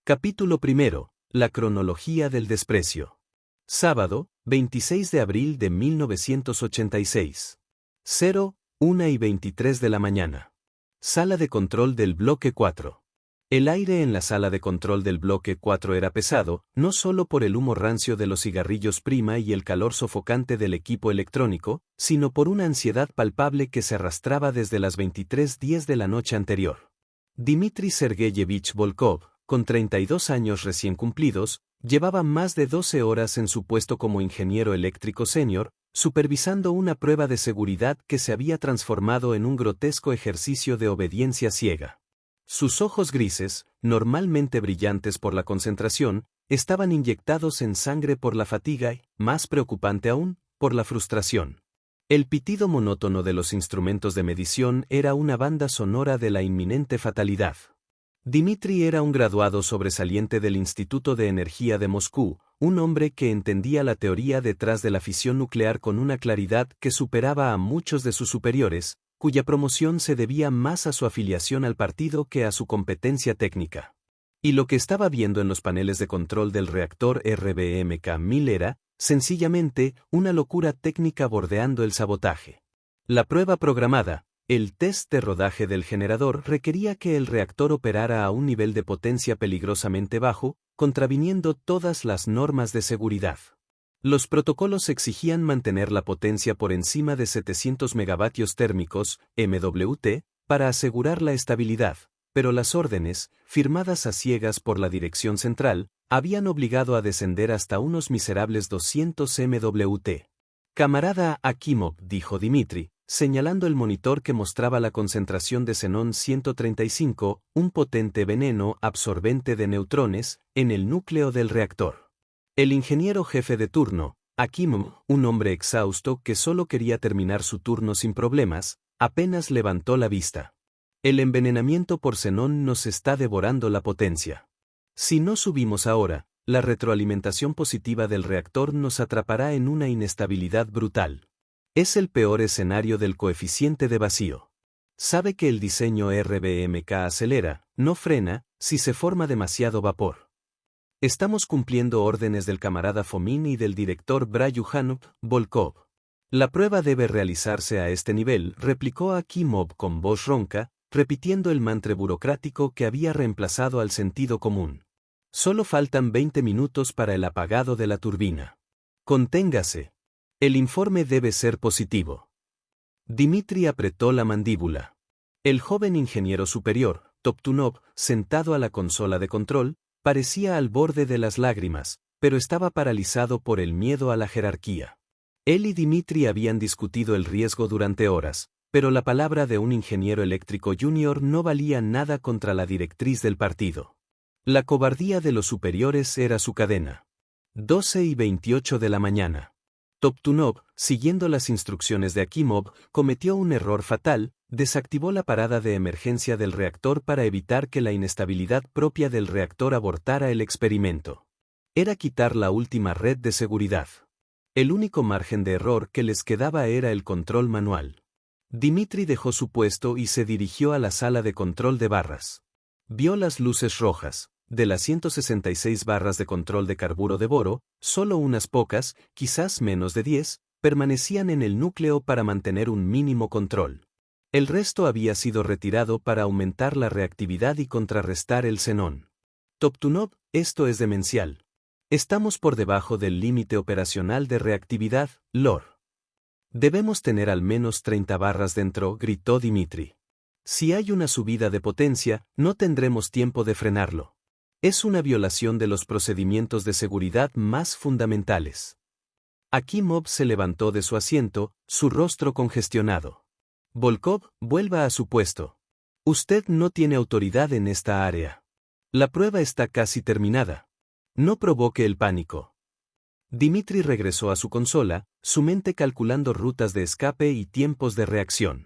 Capítulo primero. La cronología del desprecio. Sábado, 26 de abril de 1986. 01:23 de la mañana. Sala de control del bloque 4. El aire en la sala de control del bloque 4 era pesado, no solo por el humo rancio de los cigarrillos prima y el calor sofocante del equipo electrónico, sino por una ansiedad palpable que se arrastraba desde las 23:10 de la noche anterior. Dmitri Sergeyevich Volkov, con 32 años recién cumplidos, llevaba más de 12 horas en su puesto como ingeniero eléctrico senior, supervisando una prueba de seguridad que se había transformado en un grotesco ejercicio de obediencia ciega. Sus ojos grises, normalmente brillantes por la concentración, estaban inyectados en sangre por la fatiga y, más preocupante aún, por la frustración. El pitido monótono de los instrumentos de medición era una banda sonora de la inminente fatalidad. Dmitri era un graduado sobresaliente del Instituto de Energía de Moscú, un hombre que entendía la teoría detrás de la fisión nuclear con una claridad que superaba a muchos de sus superiores, cuya promoción se debía más a su afiliación al partido que a su competencia técnica. Y lo que estaba viendo en los paneles de control del reactor RBMK-1000 era, sencillamente, una locura técnica bordeando el sabotaje. La prueba programada, el test de rodaje del generador, requería que el reactor operara a un nivel de potencia peligrosamente bajo, contraviniendo todas las normas de seguridad. Los protocolos exigían mantener la potencia por encima de 700 megavatios térmicos, MWT, para asegurar la estabilidad, pero las órdenes, firmadas a ciegas por la dirección central, habían obligado a descender hasta unos miserables 200 MWT. Camarada Akimov, dijo Dmitri, señalando el monitor que mostraba la concentración de xenón 135, un potente veneno absorbente de neutrones, en el núcleo del reactor. El ingeniero jefe de turno, Akimov, un hombre exhausto que solo quería terminar su turno sin problemas, apenas levantó la vista. El envenenamiento por xenón nos está devorando la potencia. Si no subimos ahora, la retroalimentación positiva del reactor nos atrapará en una inestabilidad brutal. Es el peor escenario del coeficiente de vacío. Sabe que el diseño RBMK acelera, no frena, si se forma demasiado vapor. Estamos cumpliendo órdenes del camarada Fomin y del director Bryukhanov, Volkov. La prueba debe realizarse a este nivel, replicó Akimov con voz ronca, repitiendo el mantra burocrático que había reemplazado al sentido común. Solo faltan 20 minutos para el apagado de la turbina. Conténgase. El informe debe ser positivo. Dmitri apretó la mandíbula. El joven ingeniero superior, Toptunov, sentado a la consola de control, parecía al borde de las lágrimas, pero estaba paralizado por el miedo a la jerarquía. Él y Dmitri habían discutido el riesgo durante horas, pero la palabra de un ingeniero eléctrico junior no valía nada contra la directriz del partido. La cobardía de los superiores era su cadena. 12:28 de la mañana. Toptunov, siguiendo las instrucciones de Akimov, cometió un error fatal, desactivó la parada de emergencia del reactor para evitar que la inestabilidad propia del reactor abortara el experimento. Era quitar la última red de seguridad. El único margen de error que les quedaba era el control manual. Dmitri dejó su puesto y se dirigió a la sala de control de barras. Vio las luces rojas. De las 166 barras de control de carburo de boro, solo unas pocas, quizás menos de 10, permanecían en el núcleo para mantener un mínimo control. El resto había sido retirado para aumentar la reactividad y contrarrestar el xenón. Toptunov, esto es demencial. Estamos por debajo del límite operacional de reactividad, LOR. Debemos tener al menos 30 barras dentro, gritó Dmitri. Si hay una subida de potencia, no tendremos tiempo de frenarlo. Es una violación de los procedimientos de seguridad más fundamentales. Akimov se levantó de su asiento, su rostro congestionado. Volkov, vuelva a su puesto. Usted no tiene autoridad en esta área. La prueba está casi terminada. No provoque el pánico. Dmitri regresó a su consola, su mente calculando rutas de escape y tiempos de reacción.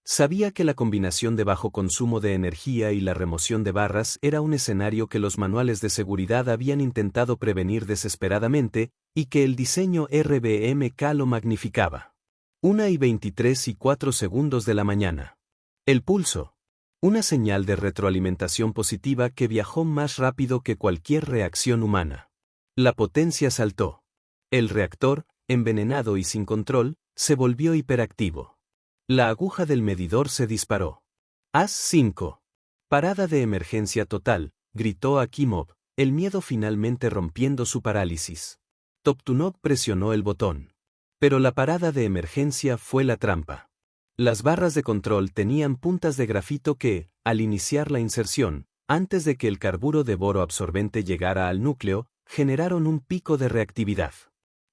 Sabía que la combinación de bajo consumo de energía y la remoción de barras era un escenario que los manuales de seguridad habían intentado prevenir desesperadamente, y que el diseño RBMK lo magnificaba. 1:23:04 de la mañana. El pulso. Una señal de retroalimentación positiva que viajó más rápido que cualquier reacción humana. La potencia saltó. El reactor, envenenado y sin control, se volvió hiperactivo. La aguja del medidor se disparó. Haz 5. Parada de emergencia total, gritó Akimov, el miedo finalmente rompiendo su parálisis. Toptunov presionó el botón. Pero la parada de emergencia fue la trampa. Las barras de control tenían puntas de grafito que, al iniciar la inserción, antes de que el carburo de boro absorbente llegara al núcleo, generaron un pico de reactividad.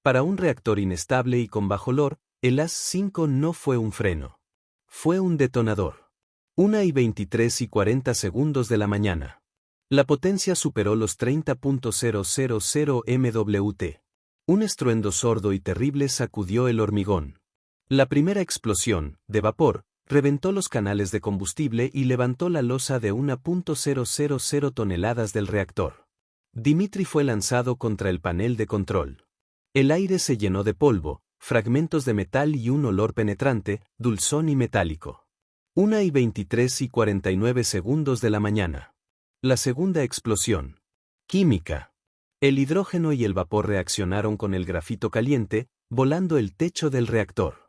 Para un reactor inestable y con bajo LOR, el AS-5 no fue un freno. Fue un detonador. 1:23:40 segundos de la mañana. La potencia superó los 30.000 MWt. Un estruendo sordo y terrible sacudió el hormigón. La primera explosión, de vapor, reventó los canales de combustible y levantó la losa de 1.000 toneladas del reactor. Dmitri fue lanzado contra el panel de control. El aire se llenó de polvo, fragmentos de metal y un olor penetrante, dulzón y metálico. 1:23:49 segundos de la mañana. La segunda explosión. Química. El hidrógeno y el vapor reaccionaron con el grafito caliente, volando el techo del reactor.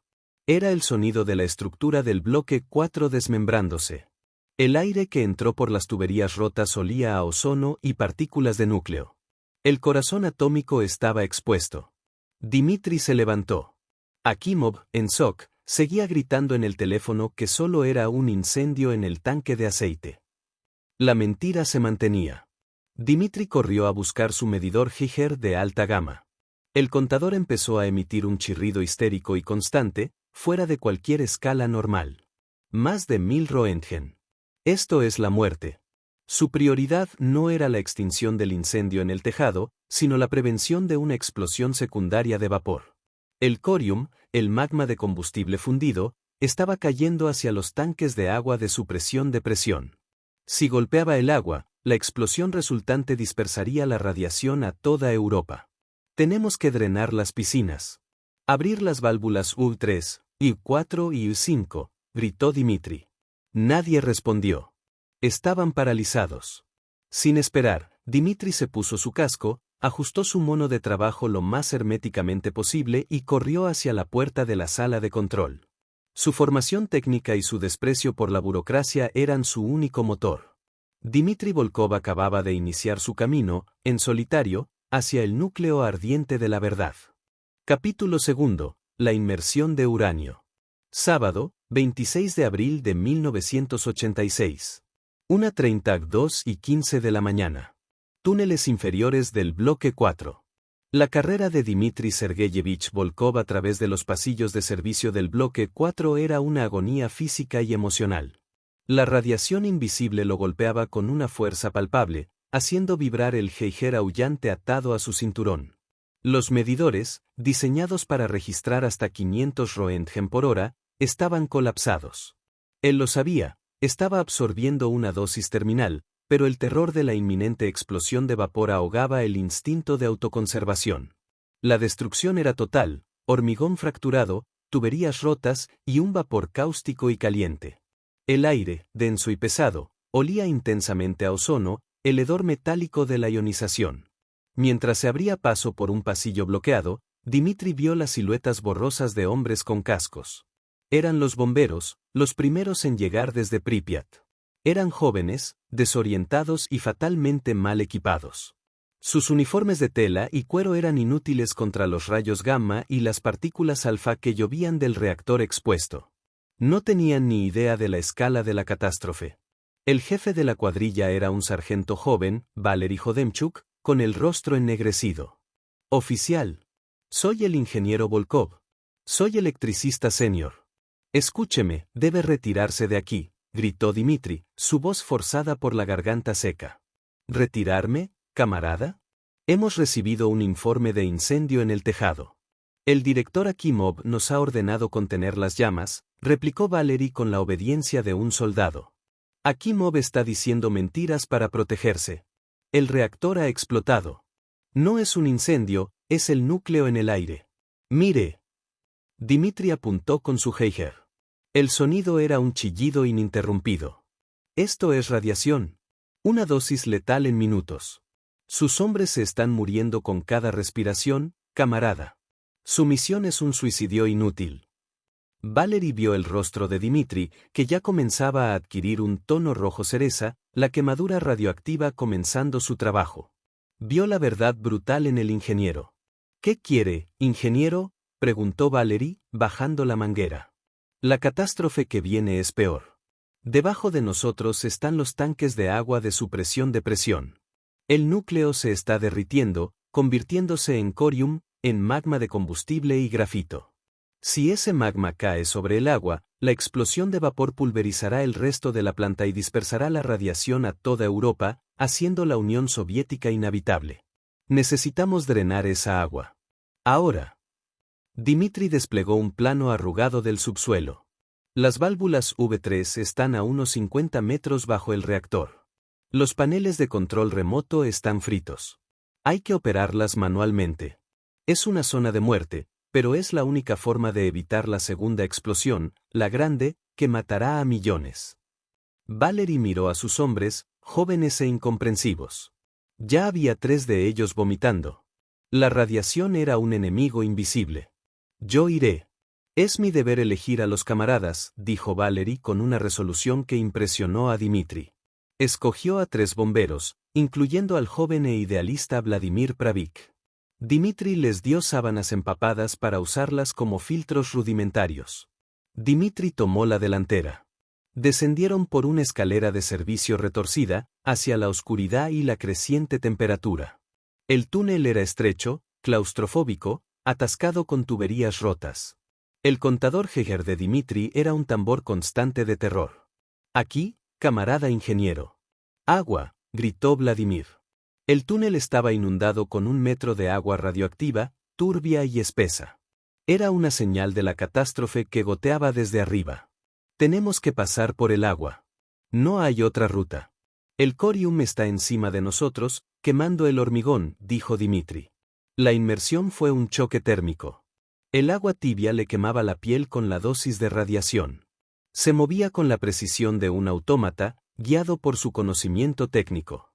Era el sonido de la estructura del bloque 4 desmembrándose. El aire que entró por las tuberías rotas olía a ozono y partículas de núcleo. El corazón atómico estaba expuesto. Dmitri se levantó. Akimov, en shock, seguía gritando en el teléfono que solo era un incendio en el tanque de aceite. La mentira se mantenía. Dmitri corrió a buscar su medidor Geiger de alta gama. El contador empezó a emitir un chirrido histérico y constante, fuera de cualquier escala normal. Más de 1000 Roentgen. Esto es la muerte. Su prioridad no era la extinción del incendio en el tejado, sino la prevención de una explosión secundaria de vapor. El corium, el magma de combustible fundido, estaba cayendo hacia los tanques de agua de supresión de presión. Si golpeaba el agua, la explosión resultante dispersaría la radiación a toda Europa. Tenemos que drenar las piscinas. Abrir las válvulas U3, U4 y U5, gritó Dmitri. Nadie respondió. Estaban paralizados. Sin esperar, Dmitri se puso su casco, ajustó su mono de trabajo lo más herméticamente posible y corrió hacia la puerta de la sala de control. Su formación técnica y su desprecio por la burocracia eran su único motor. Dmitri Volkov acababa de iniciar su camino, en solitario, hacia el núcleo ardiente de la verdad. Capítulo 2. La inmersión de uranio. Sábado, 26 de abril de 1986. 1:32:15 de la mañana. Túneles inferiores del bloque 4. La carrera de Dmitri Sergeyevich Volkov a través de los pasillos de servicio del bloque 4 era una agonía física y emocional. La radiación invisible lo golpeaba con una fuerza palpable, haciendo vibrar el Geiger aullante atado a su cinturón. Los medidores, diseñados para registrar hasta 500 Roentgen por hora, estaban colapsados. Él lo sabía, estaba absorbiendo una dosis terminal, pero el terror de la inminente explosión de vapor ahogaba el instinto de autoconservación. La destrucción era total, hormigón fracturado, tuberías rotas y un vapor cáustico y caliente. El aire, denso y pesado, olía intensamente a ozono, el hedor metálico de la ionización. Mientras se abría paso por un pasillo bloqueado, Dmitri vio las siluetas borrosas de hombres con cascos. Eran los bomberos, los primeros en llegar desde Pripyat. Eran jóvenes, desorientados y fatalmente mal equipados. Sus uniformes de tela y cuero eran inútiles contra los rayos gamma y las partículas alfa que llovían del reactor expuesto. No tenían ni idea de la escala de la catástrofe. El jefe de la cuadrilla era un sargento joven, Valery Hodemchuk, con el rostro ennegrecido. Oficial. Soy el ingeniero Volkov. Soy electricista senior. Escúcheme, debe retirarse de aquí, gritó Dmitri, su voz forzada por la garganta seca. ¿Retirarme, camarada? Hemos recibido un informe de incendio en el tejado. El director Akimov nos ha ordenado contener las llamas, replicó Valery con la obediencia de un soldado. Akimov está diciendo mentiras para protegerse. El reactor ha explotado. No es un incendio, es el núcleo en el aire. Mire. Dmitri apuntó con su Geiger. El sonido era un chillido ininterrumpido. Esto es radiación. Una dosis letal en minutos. Sus hombres se están muriendo con cada respiración, camarada. Su misión es un suicidio inútil. Valery vio el rostro de Dmitri, que ya comenzaba a adquirir un tono rojo cereza, la quemadura radioactiva comenzando su trabajo. Vio la verdad brutal en el ingeniero. ¿Qué quiere, ingeniero?, preguntó Valery, bajando la manguera. La catástrofe que viene es peor. Debajo de nosotros están los tanques de agua de supresión de presión. El núcleo se está derritiendo, convirtiéndose en corium, en magma de combustible y grafito. Si ese magma cae sobre el agua, la explosión de vapor pulverizará el resto de la planta y dispersará la radiación a toda Europa, haciendo la Unión Soviética inhabitable. Necesitamos drenar esa agua. Ahora. Dmitri desplegó un plano arrugado del subsuelo. Las válvulas V3 están a unos 50 metros bajo el reactor. Los paneles de control remoto están fritos. Hay que operarlas manualmente. Es una zona de muerte, pero es la única forma de evitar la segunda explosión, la grande, que matará a millones. Valery miró a sus hombres, jóvenes e incomprensivos. Ya había 3 de ellos vomitando. La radiación era un enemigo invisible. Yo iré. Es mi deber elegir a los camaradas, dijo Valery con una resolución que impresionó a Dmitri. Escogió a 3 bomberos, incluyendo al joven e idealista Vladimir Pravik. Dmitri les dio sábanas empapadas para usarlas como filtros rudimentarios. Dmitri tomó la delantera. Descendieron por una escalera de servicio retorcida, hacia la oscuridad y la creciente temperatura. El túnel era estrecho, claustrofóbico, atascado con tuberías rotas. El contador Geiger de Dmitri era un tambor constante de terror. Aquí, camarada ingeniero. Agua, gritó Vladimir. El túnel estaba inundado con 1 metro de agua radioactiva, turbia y espesa. Era una señal de la catástrofe que goteaba desde arriba. Tenemos que pasar por el agua. No hay otra ruta. El corium está encima de nosotros, quemando el hormigón, dijo Dmitri. La inmersión fue un choque térmico. El agua tibia le quemaba la piel con la dosis de radiación. Se movía con la precisión de un autómata, guiado por su conocimiento técnico.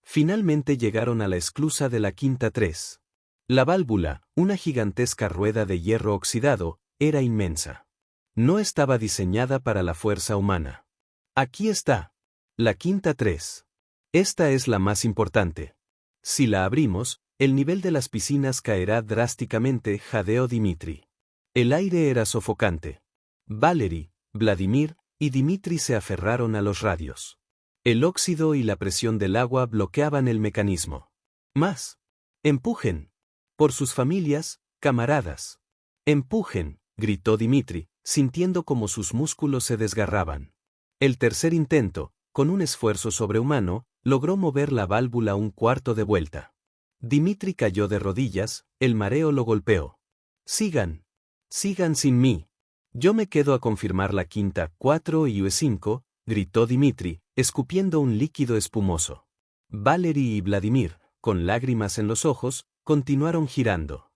Finalmente llegaron a la esclusa de la quinta 3. La válvula, una gigantesca rueda de hierro oxidado, era inmensa. No estaba diseñada para la fuerza humana. Aquí está. La quinta 3. Esta es la más importante. Si la abrimos, el nivel de las piscinas caerá drásticamente, jadeó Dmitri. El aire era sofocante. Valery, Vladimir y Dmitri se aferraron a los radios. El óxido y la presión del agua bloqueaban el mecanismo. ¡Más! ¡Empujen! Por sus familias, camaradas. ¡Empujen!, gritó Dmitri, sintiendo como sus músculos se desgarraban. El tercer intento, con un esfuerzo sobrehumano, logró mover la válvula 1/4 de vuelta. Dmitri cayó de rodillas, el mareo lo golpeó. Sigan. Sigan sin mí. Yo me quedo a confirmar la quinta 4 y UE5, gritó Dmitri, escupiendo un líquido espumoso. Valery y Vladimir, con lágrimas en los ojos, continuaron girando.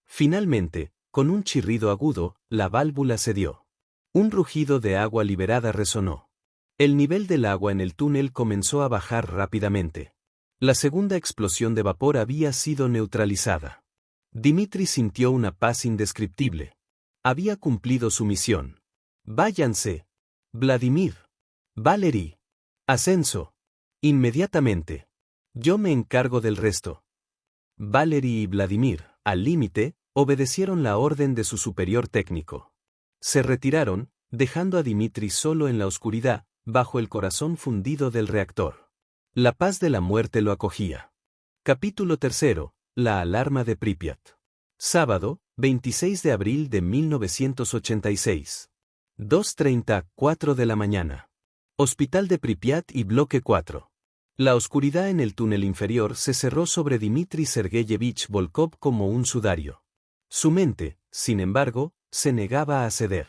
Finalmente, con un chirrido agudo, la válvula cedió. Un rugido de agua liberada resonó. El nivel del agua en el túnel comenzó a bajar rápidamente. La segunda explosión de vapor había sido neutralizada. Dmitri sintió una paz indescriptible. Había cumplido su misión. Váyanse. Vladimir. Valery. Ascenso. Inmediatamente. Yo me encargo del resto. Valery y Vladimir, al límite, obedecieron la orden de su superior técnico. Se retiraron, dejando a Dmitri solo en la oscuridad, bajo el corazón fundido del reactor. La paz de la muerte lo acogía. Capítulo 3. La alarma de Pripyat. Sábado, 26 de abril de 1986. 2:30, 4 de la mañana. Hospital de Pripyat y bloque 4. La oscuridad en el túnel inferior se cerró sobre Dmitri Sergeyevich Volkov como un sudario. Su mente, sin embargo, se negaba a ceder.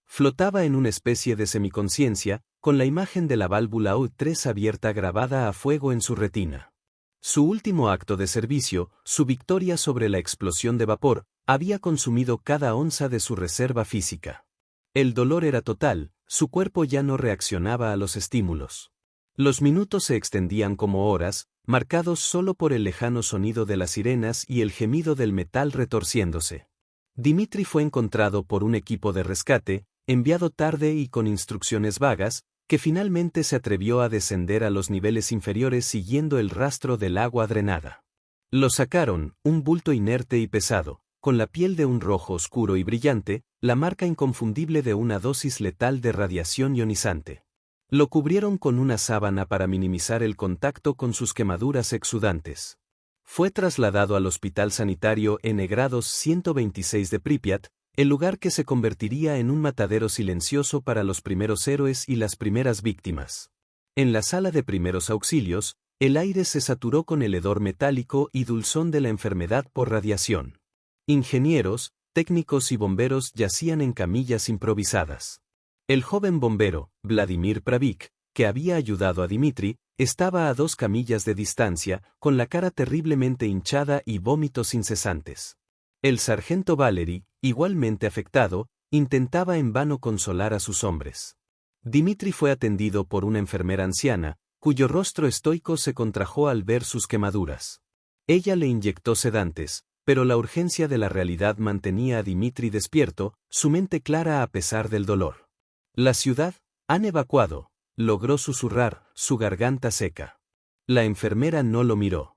Flotaba en una especie de semiconciencia, con la imagen de la válvula U3 abierta grabada a fuego en su retina. Su último acto de servicio, su victoria sobre la explosión de vapor, había consumido cada onza de su reserva física. El dolor era total, su cuerpo ya no reaccionaba a los estímulos. Los minutos se extendían como horas, marcados solo por el lejano sonido de las sirenas y el gemido del metal retorciéndose. Dimitri fue encontrado por un equipo de rescate, enviado tarde y con instrucciones vagas, que finalmente se atrevió a descender a los niveles inferiores siguiendo el rastro del agua drenada. Lo sacaron, un bulto inerte y pesado, con la piel de un rojo oscuro y brillante, la marca inconfundible de una dosis letal de radiación ionizante. Lo cubrieron con una sábana para minimizar el contacto con sus quemaduras exudantes. Fue trasladado al Hospital Sanitario N grados 126 de Pripyat, el lugar que se convertiría en un matadero silencioso para los primeros héroes y las primeras víctimas. En la sala de primeros auxilios, el aire se saturó con el hedor metálico y dulzón de la enfermedad por radiación. Ingenieros, técnicos y bomberos yacían en camillas improvisadas. El joven bombero, Vladimir Pravik, que había ayudado a Dimitri, estaba a 2 camillas de distancia, con la cara terriblemente hinchada y vómitos incesantes. El sargento Valery, igualmente afectado, intentaba en vano consolar a sus hombres. Dimitri fue atendido por una enfermera anciana, cuyo rostro estoico se contrajo al ver sus quemaduras. Ella le inyectó sedantes, pero la urgencia de la realidad mantenía a Dimitri despierto, su mente clara a pesar del dolor. La ciudad, han evacuado, logró susurrar, su garganta seca. La enfermera no lo miró.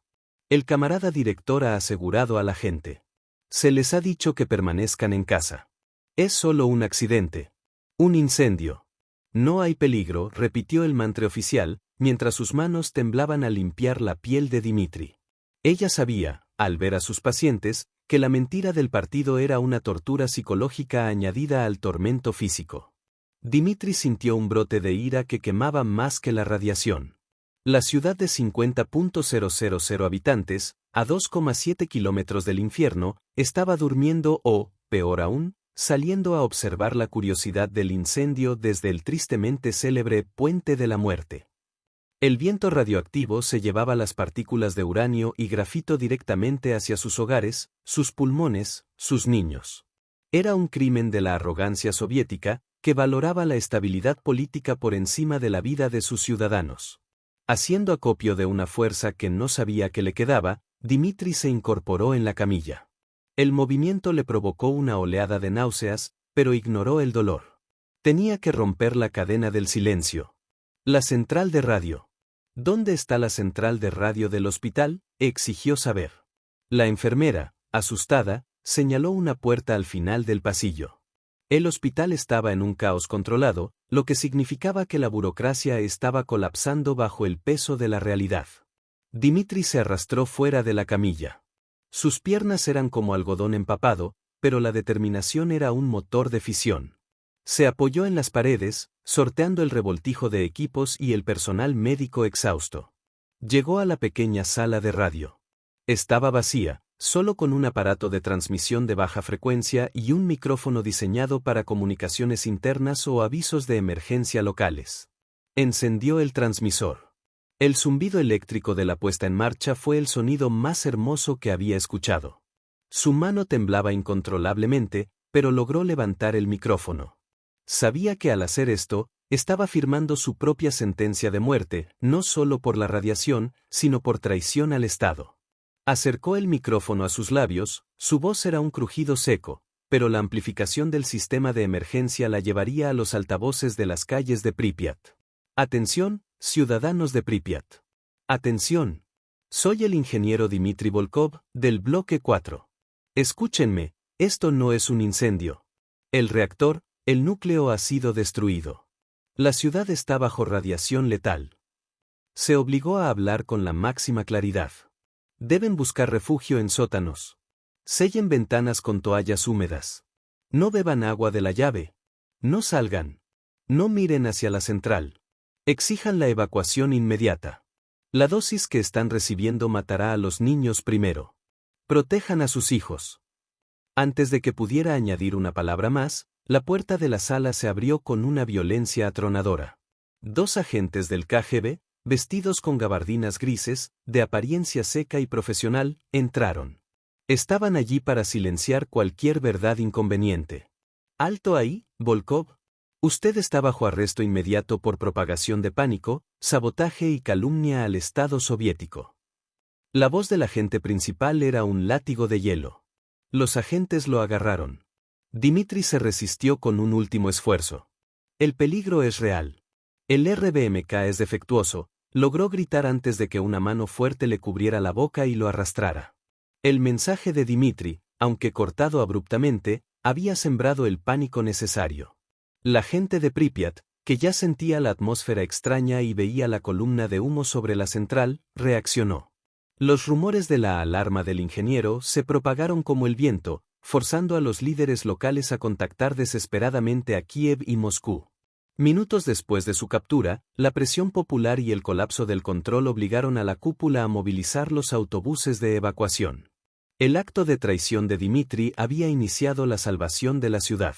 El camarada director ha asegurado a la gente. Se les ha dicho que permanezcan en casa. Es solo un accidente. Un incendio. No hay peligro, repitió el mantre oficial, mientras sus manos temblaban al limpiar la piel de Dimitri. Ella sabía, al ver a sus pacientes, que la mentira del partido era una tortura psicológica añadida al tormento físico. Dimitri sintió un brote de ira que quemaba más que la radiación. La ciudad de 50.000 habitantes, a 2,7 kilómetros del infierno, estaba durmiendo o, peor aún, saliendo a observar la curiosidad del incendio desde el tristemente célebre Puente de la Muerte. El viento radioactivo se llevaba las partículas de uranio y grafito directamente hacia sus hogares, sus pulmones, sus niños. Era un crimen de la arrogancia soviética, que valoraba la estabilidad política por encima de la vida de sus ciudadanos. Haciendo acopio de una fuerza que no sabía que le quedaba, Dimitri se incorporó en la camilla. El movimiento le provocó una oleada de náuseas, pero ignoró el dolor. Tenía que romper la cadena del silencio. La central de radio. ¿Dónde está la central de radio del hospital?, exigió saber. La enfermera, asustada, señaló una puerta al final del pasillo. El hospital estaba en un caos controlado, lo que significaba que la burocracia estaba colapsando bajo el peso de la realidad. Dimitri se arrastró fuera de la camilla. Sus piernas eran como algodón empapado, pero la determinación era un motor de fisión. Se apoyó en las paredes, sorteando el revoltijo de equipos y el personal médico exhausto. Llegó a la pequeña sala de radio. Estaba vacía, solo con un aparato de transmisión de baja frecuencia y un micrófono diseñado para comunicaciones internas o avisos de emergencia locales. Encendió el transmisor. El zumbido eléctrico de la puesta en marcha fue el sonido más hermoso que había escuchado. Su mano temblaba incontrolablemente, pero logró levantar el micrófono. Sabía que al hacer esto, estaba firmando su propia sentencia de muerte, no solo por la radiación, sino por traición al Estado. Acercó el micrófono a sus labios, su voz era un crujido seco, pero la amplificación del sistema de emergencia la llevaría a los altavoces de las calles de Pripyat. Atención, ciudadanos de Pripyat. Atención. Soy el ingeniero Dmitry Volkov, del bloque 4. Escúchenme, esto no es un incendio. El reactor, el núcleo ha sido destruido. La ciudad está bajo radiación letal. Se obligó a hablar con la máxima claridad. Deben buscar refugio en sótanos. Sellen ventanas con toallas húmedas. No beban agua de la llave. No salgan. No miren hacia la central. Exijan la evacuación inmediata. La dosis que están recibiendo matará a los niños primero. Protejan a sus hijos. Antes de que pudiera añadir una palabra más, la puerta de la sala se abrió con una violencia atronadora. 2 agentes del KGB, vestidos con gabardinas grises, de apariencia seca y profesional, entraron. Estaban allí para silenciar cualquier verdad inconveniente. «¡Alto ahí, Volkov!», Usted está bajo arresto inmediato por propagación de pánico, sabotaje y calumnia al Estado soviético. La voz del agente principal era un látigo de hielo. Los agentes lo agarraron. Dmitri se resistió con un último esfuerzo. El peligro es real. El RBMK es defectuoso, logró gritar antes de que una mano fuerte le cubriera la boca y lo arrastrara. El mensaje de Dmitri, aunque cortado abruptamente, había sembrado el pánico necesario. La gente de Pripyat, que ya sentía la atmósfera extraña y veía la columna de humo sobre la central, reaccionó. Los rumores de la alarma del ingeniero se propagaron como el viento, forzando a los líderes locales a contactar desesperadamente a Kiev y Moscú. Minutos después de su captura, la presión popular y el colapso del control obligaron a la cúpula a movilizar los autobuses de evacuación. El acto de traición de Dmitri había iniciado la salvación de la ciudad.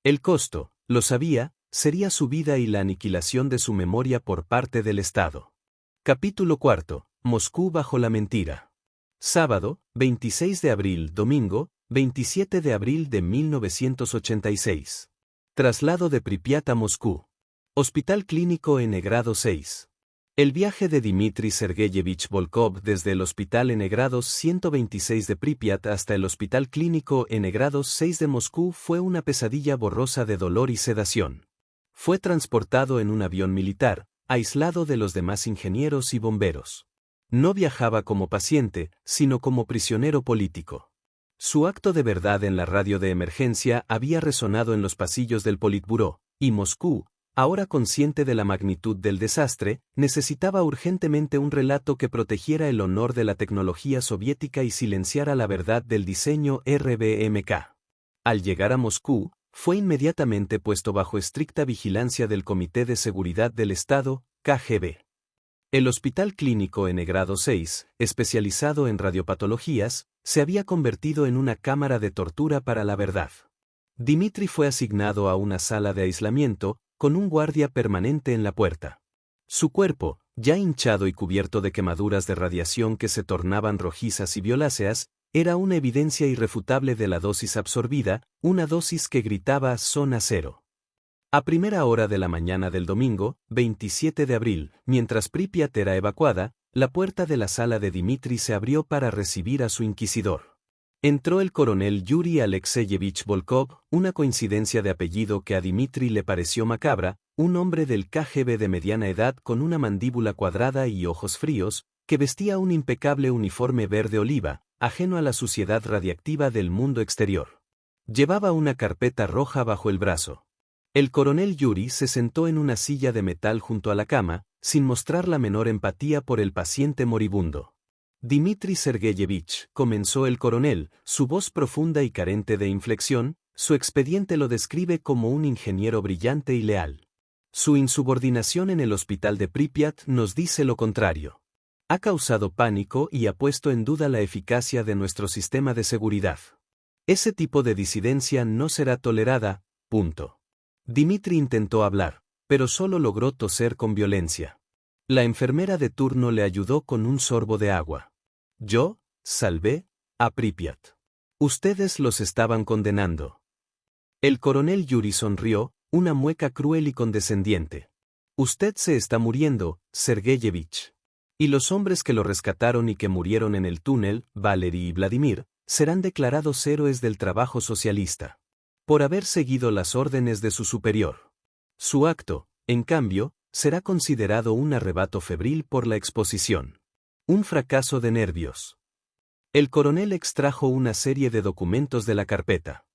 El costo, lo sabía, sería su vida y la aniquilación de su memoria por parte del Estado. Capítulo 4. Moscú bajo la mentira. Sábado, 26 de abril, domingo, 27 de abril de 1986. Traslado de Pripyat a Moscú. Hospital Clínico N grado 6. El viaje de Dmitri Sergeyevich Volkov desde el Hospital N grado 126 de Pripyat hasta el Hospital Clínico N grado 6 de Moscú fue una pesadilla borrosa de dolor y sedación. Fue transportado en un avión militar, aislado de los demás ingenieros y bomberos. No viajaba como paciente, sino como prisionero político. Su acto de verdad en la radio de emergencia había resonado en los pasillos del Politburó, y Moscú, ahora consciente de la magnitud del desastre, necesitaba urgentemente un relato que protegiera el honor de la tecnología soviética y silenciara la verdad del diseño RBMK. Al llegar a Moscú, fue inmediatamente puesto bajo estricta vigilancia del Comité de Seguridad del Estado, KGB. El Hospital Clínico N grado 6, especializado en radiopatologías, se había convertido en una cámara de tortura para la verdad. Dmitri fue asignado a una sala de aislamiento, con un guardia permanente en la puerta. Su cuerpo, ya hinchado y cubierto de quemaduras de radiación que se tornaban rojizas y violáceas, era una evidencia irrefutable de la dosis absorbida, una dosis que gritaba zona cero. A primera hora de la mañana del domingo, 27 de abril, mientras Pripyat era evacuada, la puerta de la sala de Dmitri se abrió para recibir a su inquisidor. Entró el coronel Yuri Alexeyevich Volkov, una coincidencia de apellido que a Dmitri le pareció macabra, un hombre del KGB de mediana edad con una mandíbula cuadrada y ojos fríos, que vestía un impecable uniforme verde oliva, ajeno a la suciedad radiactiva del mundo exterior. Llevaba una carpeta roja bajo el brazo. El coronel Yuri se sentó en una silla de metal junto a la cama, sin mostrar la menor empatía por el paciente moribundo. Dmitri Sergeyevich, comenzó el coronel, su voz profunda y carente de inflexión, su expediente lo describe como un ingeniero brillante y leal. Su insubordinación en el hospital de Pripyat nos dice lo contrario. Ha causado pánico y ha puesto en duda la eficacia de nuestro sistema de seguridad. Ese tipo de disidencia no será tolerada, punto. Dmitri intentó hablar, pero solo logró toser con violencia. La enfermera de turno le ayudó con un sorbo de agua. Yo salvé a Pripyat. Ustedes los estaban condenando. El coronel Yuri sonrió, una mueca cruel y condescendiente. Usted se está muriendo, Sergeyevich. Y los hombres que lo rescataron y que murieron en el túnel, Valery y Vladimir, serán declarados héroes del trabajo socialista. Por haber seguido las órdenes de su superior. Su acto, en cambio, será considerado un arrebato febril por la exposición. Un fracaso de nervios. El coronel extrajo una serie de documentos de la carpeta.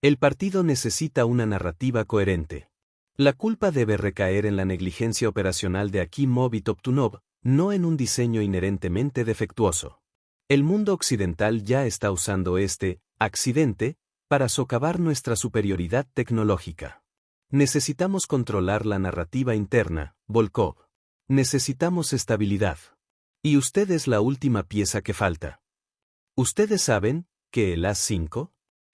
El partido necesita una narrativa coherente. La culpa debe recaer en la negligencia operacional de Akimov y Toptunov, no en un diseño inherentemente defectuoso. El mundo occidental ya está usando este accidente para socavar nuestra superioridad tecnológica. Necesitamos controlar la narrativa interna, Volkov. Necesitamos estabilidad. Y usted es la última pieza que falta. ¿Ustedes saben que el A5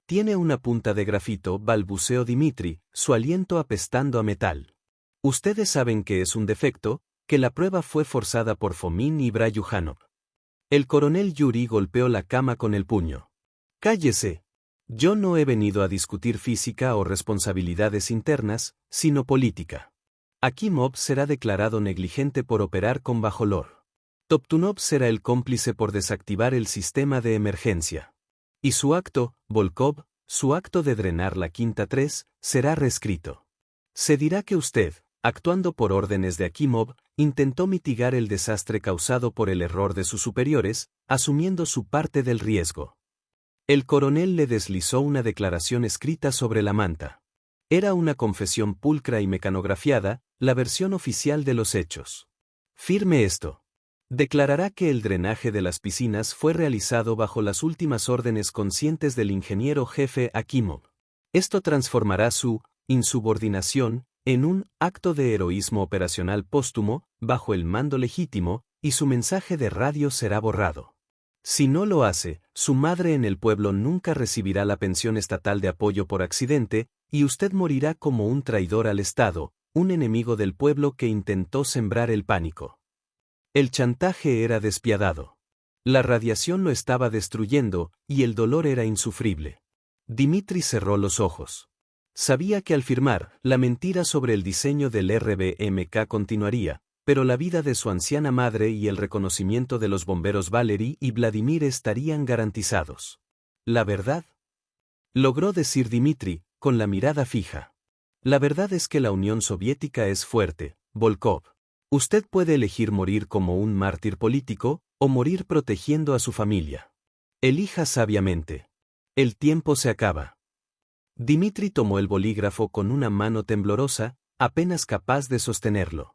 tiene una punta de grafito?, balbuceó Dmitri, su aliento apestando a metal. Ustedes saben que es un defecto, que la prueba fue forzada por Fomin y Bryukhanov. El coronel Yuri golpeó la cama con el puño. ¡Cállese! Yo no he venido a discutir física o responsabilidades internas, sino política. Akimov será declarado negligente por operar con bajolor. Toptunov será el cómplice por desactivar el sistema de emergencia. Y su acto, Volkov, su acto de drenar la quinta 3, será reescrito. Se dirá que usted, actuando por órdenes de Akimov, intentó mitigar el desastre causado por el error de sus superiores, asumiendo su parte del riesgo. El coronel le deslizó una declaración escrita sobre la manta. Era una confesión pulcra y mecanografiada, la versión oficial de los hechos. Firme esto. Declarará que el drenaje de las piscinas fue realizado bajo las últimas órdenes conscientes del ingeniero jefe Akimov. Esto transformará su insubordinación en un acto de heroísmo operacional póstumo, bajo el mando legítimo, y su mensaje de radio será borrado. Si no lo hace, su madre en el pueblo nunca recibirá la pensión estatal de apoyo por accidente, y usted morirá como un traidor al Estado, un enemigo del pueblo que intentó sembrar el pánico. El chantaje era despiadado. La radiación lo estaba destruyendo, y el dolor era insufrible. Dmitri cerró los ojos. Sabía que al firmar, la mentira sobre el diseño del RBMK continuaría, pero la vida de su anciana madre y el reconocimiento de los bomberos Valery y Vladimir estarían garantizados. ¿La verdad? Logró decir Dmitri, con la mirada fija. La verdad es que la Unión Soviética es fuerte, Volkov. Usted puede elegir morir como un mártir político, o morir protegiendo a su familia. Elija sabiamente. El tiempo se acaba. Dmitri tomó el bolígrafo con una mano temblorosa, apenas capaz de sostenerlo.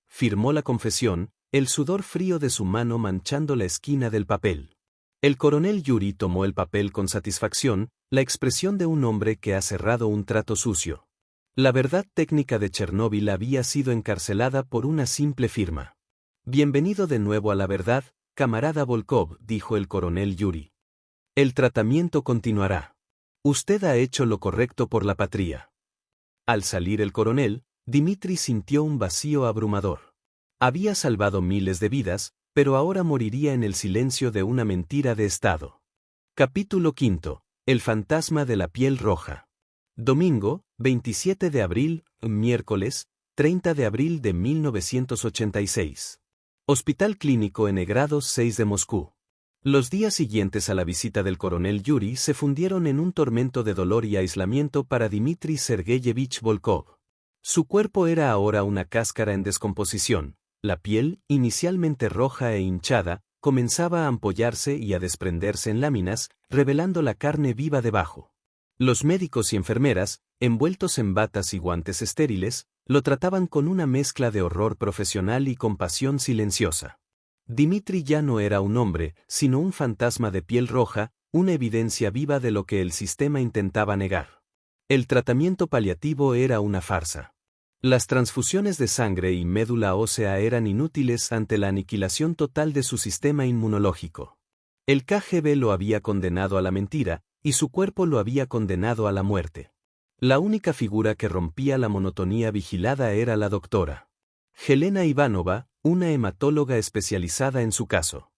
Firmó la confesión, el sudor frío de su mano manchando la esquina del papel. El coronel Yuri tomó el papel con satisfacción, la expresión de un hombre que ha cerrado un trato sucio. La verdad técnica de Chernóbil había sido encarcelada por una simple firma. Bienvenido de nuevo a la verdad, camarada Volkov, dijo el coronel Yuri. El tratamiento continuará. Usted ha hecho lo correcto por la patria. Al salir el coronel, Dmitri sintió un vacío abrumador. Había salvado miles de vidas, pero ahora moriría en el silencio de una mentira de Estado. Capítulo 5. El fantasma de la piel roja. Domingo, 27 de abril, miércoles, 30 de abril de 1986. Hospital Clínico en Grados 6 de Moscú. Los días siguientes a la visita del coronel Yuri se fundieron en un tormento de dolor y aislamiento para Dmitri Sergeyevich Volkov. Su cuerpo era ahora una cáscara en descomposición, la piel, inicialmente roja e hinchada, comenzaba a ampollarse y a desprenderse en láminas, revelando la carne viva debajo. Los médicos y enfermeras, envueltos en batas y guantes estériles, lo trataban con una mezcla de horror profesional y compasión silenciosa. Dmitri ya no era un hombre, sino un fantasma de piel roja, una evidencia viva de lo que el sistema intentaba negar. El tratamiento paliativo era una farsa. Las transfusiones de sangre y médula ósea eran inútiles ante la aniquilación total de su sistema inmunológico. El KGB lo había condenado a la mentira, y su cuerpo lo había condenado a la muerte. La única figura que rompía la monotonía vigilada era la doctora Helena Ivanova, una hematóloga especializada en su caso.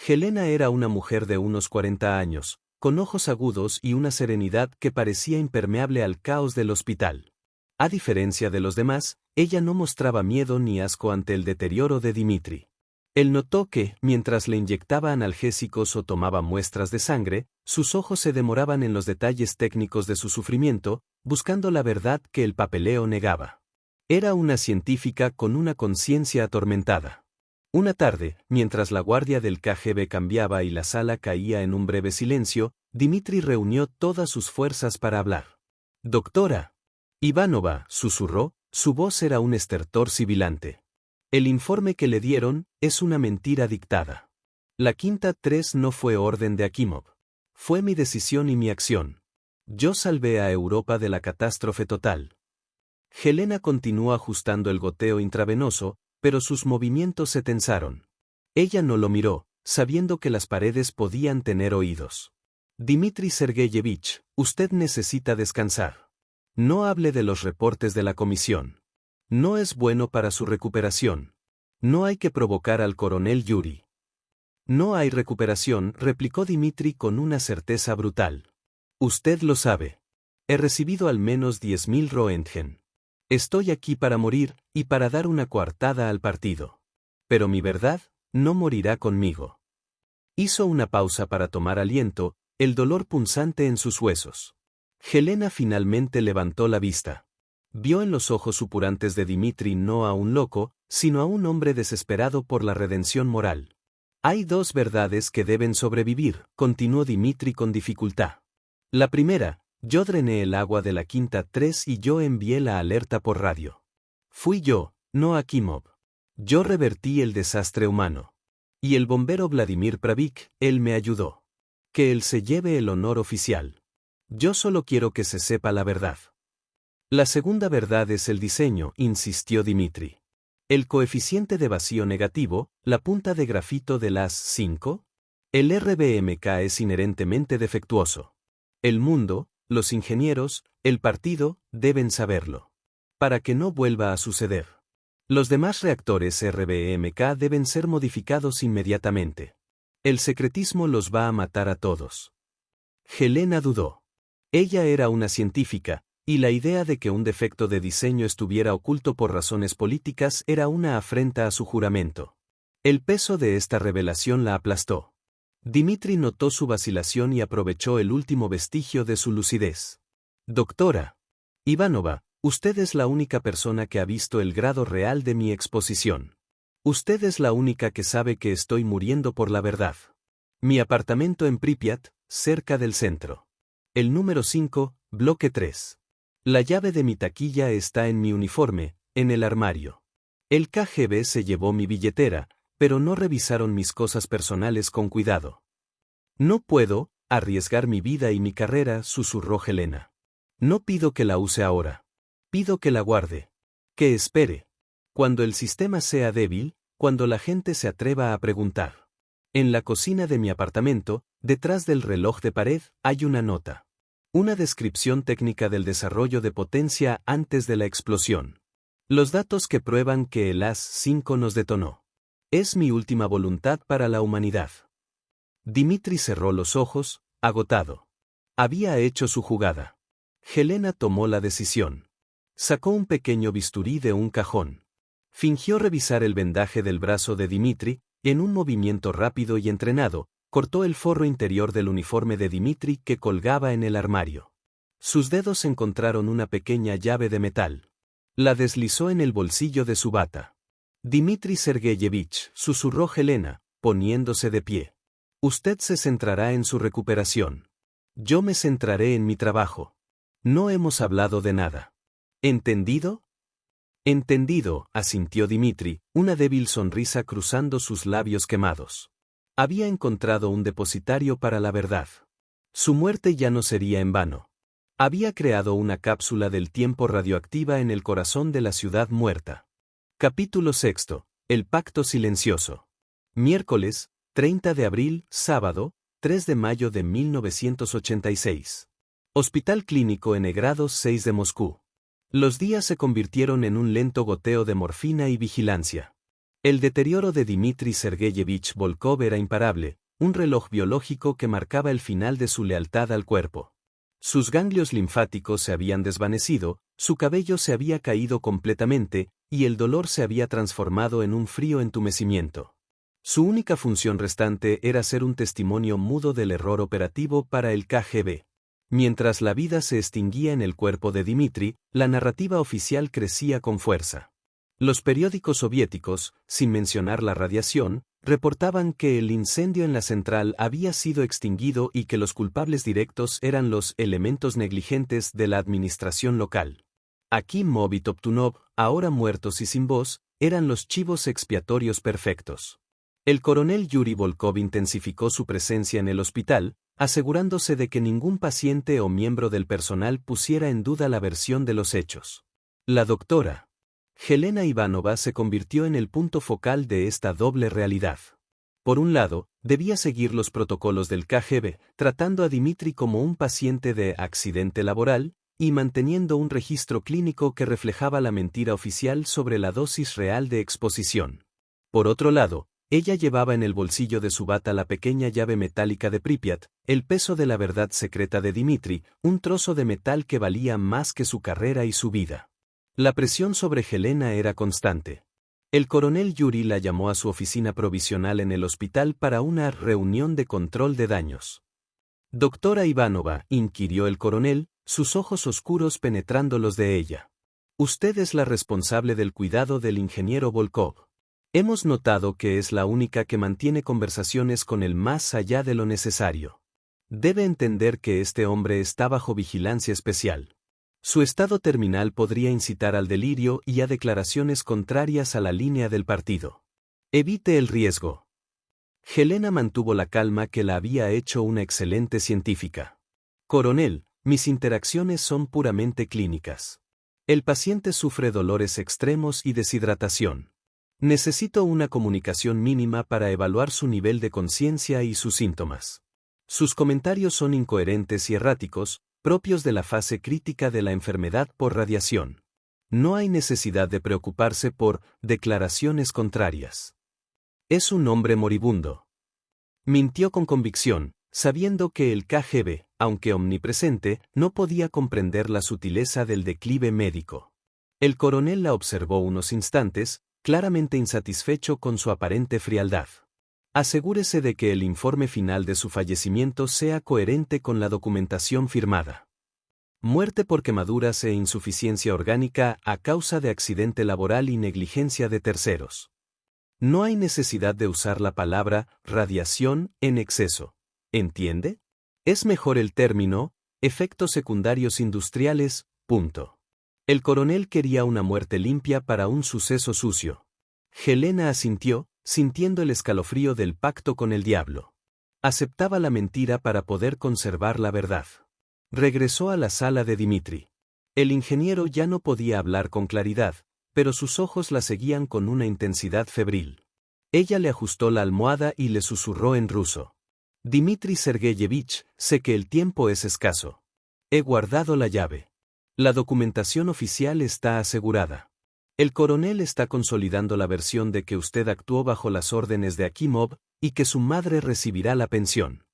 Helena era una mujer de unos 40 años, con ojos agudos y una serenidad que parecía impermeable al caos del hospital. A diferencia de los demás, ella no mostraba miedo ni asco ante el deterioro de Dmitri. Él notó que, mientras le inyectaba analgésicos o tomaba muestras de sangre, sus ojos se demoraban en los detalles técnicos de su sufrimiento, buscando la verdad que el papeleo negaba. Era una científica con una conciencia atormentada. Una tarde, mientras la guardia del KGB cambiaba y la sala caía en un breve silencio, Dmitri reunió todas sus fuerzas para hablar. «Doctora Ivanova», susurró, su voz era un estertor sibilante. «El informe que le dieron es una mentira dictada. La quinta 3 no fue orden de Akimov. Fue mi decisión y mi acción. Yo salvé a Europa de la catástrofe total». Helena continuó ajustando el goteo intravenoso, pero sus movimientos se tensaron. Ella no lo miró, sabiendo que las paredes podían tener oídos. «Dmitri Sergeyevich, usted necesita descansar. No hable de los reportes de la comisión. No es bueno para su recuperación. No hay que provocar al coronel Yuri». «No hay recuperación», replicó Dmitri con una certeza brutal. Usted lo sabe. He recibido al menos 10.000 Roentgen. Estoy aquí para morir, y para dar una coartada al partido. Pero mi verdad, no morirá conmigo. Hizo una pausa para tomar aliento, el dolor punzante en sus huesos. Helena finalmente levantó la vista. Vio en los ojos supurantes de Dimitri no a un loco, sino a un hombre desesperado por la redención moral. Hay dos verdades que deben sobrevivir, continuó Dimitri con dificultad. La primera, yo drené el agua de la quinta 3 y yo envié la alerta por radio. Fui yo, no Akimov. Yo revertí el desastre humano. Y el bombero Vladimir Pravik, él me ayudó. Que él se lleve el honor oficial. Yo solo quiero que se sepa la verdad. La segunda verdad es el diseño, insistió Dimitri. El coeficiente de vacío negativo, la punta de grafito de las 5. El RBMK es inherentemente defectuoso. El mundo, los ingenieros, el partido, deben saberlo. Para que no vuelva a suceder. Los demás reactores RBMK deben ser modificados inmediatamente. El secretismo los va a matar a todos. Helena dudó. Ella era una científica, y la idea de que un defecto de diseño estuviera oculto por razones políticas era una afrenta a su juramento. El peso de esta revelación la aplastó. Dimitri notó su vacilación y aprovechó el último vestigio de su lucidez. Doctora Ivanova, usted es la única persona que ha visto el grado real de mi exposición. Usted es la única que sabe que estoy muriendo por la verdad. Mi apartamento en Pripyat, cerca del centro. El número 5, bloque 3. La llave de mi taquilla está en mi uniforme, en el armario. El KGB se llevó mi billetera, pero no revisaron mis cosas personales con cuidado. No puedo arriesgar mi vida y mi carrera, susurró Helena. No pido que la use ahora. Pido que la guarde. Que espere. Cuando el sistema sea débil, cuando la gente se atreva a preguntar. En la cocina de mi apartamento, detrás del reloj de pared, hay una nota. Una descripción técnica del desarrollo de potencia antes de la explosión. Los datos que prueban que el AS-5 nos detonó. Es mi última voluntad para la humanidad. Dimitri cerró los ojos, agotado. Había hecho su jugada. Helena tomó la decisión. Sacó un pequeño bisturí de un cajón. Fingió revisar el vendaje del brazo de Dimitri, y en un movimiento rápido y entrenado, cortó el forro interior del uniforme de Dimitri que colgaba en el armario. Sus dedos encontraron una pequeña llave de metal. La deslizó en el bolsillo de su bata. Dmitri Sergeyevich, susurró Helena, poniéndose de pie. Usted se centrará en su recuperación. Yo me centraré en mi trabajo. No hemos hablado de nada. ¿Entendido? Entendido, asintió Dmitri, una débil sonrisa cruzando sus labios quemados. Había encontrado un depositario para la verdad. Su muerte ya no sería en vano. Había creado una cápsula del tiempo radioactiva en el corazón de la ciudad muerta. Capítulo 6. El pacto silencioso. Miércoles, 30 de abril, sábado, 3 de mayo de 1986. Hospital Clínico en grado 6 de Moscú. Los días se convirtieron en un lento goteo de morfina y vigilancia. El deterioro de Dmitri Sergeyevich Volkov era imparable, un reloj biológico que marcaba el final de su lealtad al cuerpo. Sus ganglios linfáticos se habían desvanecido, su cabello se había caído completamente, y el dolor se había transformado en un frío entumecimiento. Su única función restante era ser un testimonio mudo del error operativo para el KGB. Mientras la vida se extinguía en el cuerpo de Dmitri, la narrativa oficial crecía con fuerza. Los periódicos soviéticos, sin mencionar la radiación, reportaban que el incendio en la central había sido extinguido y que los culpables directos eran los elementos negligentes de la administración local. Akimov y Toptunov, ahora muertos y sin voz, eran los chivos expiatorios perfectos. El coronel Yuri Volkov intensificó su presencia en el hospital, asegurándose de que ningún paciente o miembro del personal pusiera en duda la versión de los hechos. La doctora Helena Ivanova se convirtió en el punto focal de esta doble realidad. Por un lado, debía seguir los protocolos del KGB, tratando a Dmitri como un paciente de accidente laboral, y manteniendo un registro clínico que reflejaba la mentira oficial sobre la dosis real de exposición. Por otro lado, Ella llevaba en el bolsillo de su bata la pequeña llave metálica de Pripyat, el peso de la verdad secreta de Dmitri, un trozo de metal que valía más que su carrera y su vida. La presión sobre Helena era constante. El coronel Yuri la llamó a su oficina provisional en el hospital para una reunión de control de daños. «Doctora Ivanova», inquirió el coronel, sus ojos oscuros penetrando los de ella. «Usted es la responsable del cuidado del ingeniero Volkov. Hemos notado que es la única que mantiene conversaciones con él más allá de lo necesario. Debe entender que este hombre está bajo vigilancia especial. Su estado terminal podría incitar al delirio y a declaraciones contrarias a la línea del partido. Evite el riesgo». Helena mantuvo la calma que la había hecho una excelente científica. «Coronel, mis interacciones son puramente clínicas. El paciente sufre dolores extremos y deshidratación. Necesito una comunicación mínima para evaluar su nivel de conciencia y sus síntomas. Sus comentarios son incoherentes y erráticos, propios de la fase crítica de la enfermedad por radiación. No hay necesidad de preocuparse por declaraciones contrarias. Es un hombre moribundo». Mintió con convicción, sabiendo que el KGB, aunque omnipresente, no podía comprender la sutileza del declive médico. El coronel la observó unos instantes, claramente insatisfecho con su aparente frialdad. «Asegúrese de que el informe final de su fallecimiento sea coherente con la documentación firmada. Muerte por quemaduras e insuficiencia orgánica a causa de accidente laboral y negligencia de terceros. No hay necesidad de usar la palabra radiación en exceso. ¿Entiende? Es mejor el término efectos secundarios industriales, punto». El coronel quería una muerte limpia para un suceso sucio. Helena asintió, sintiendo el escalofrío del pacto con el diablo. Aceptaba la mentira para poder conservar la verdad. Regresó a la sala de Dmitri. El ingeniero ya no podía hablar con claridad, pero sus ojos la seguían con una intensidad febril. Ella le ajustó la almohada y le susurró en ruso. «Dmitri Sergeyevich, sé que el tiempo es escaso. He guardado la llave. La documentación oficial está asegurada. El coronel está consolidando la versión de que usted actuó bajo las órdenes de Akimov y que su madre recibirá la pensión.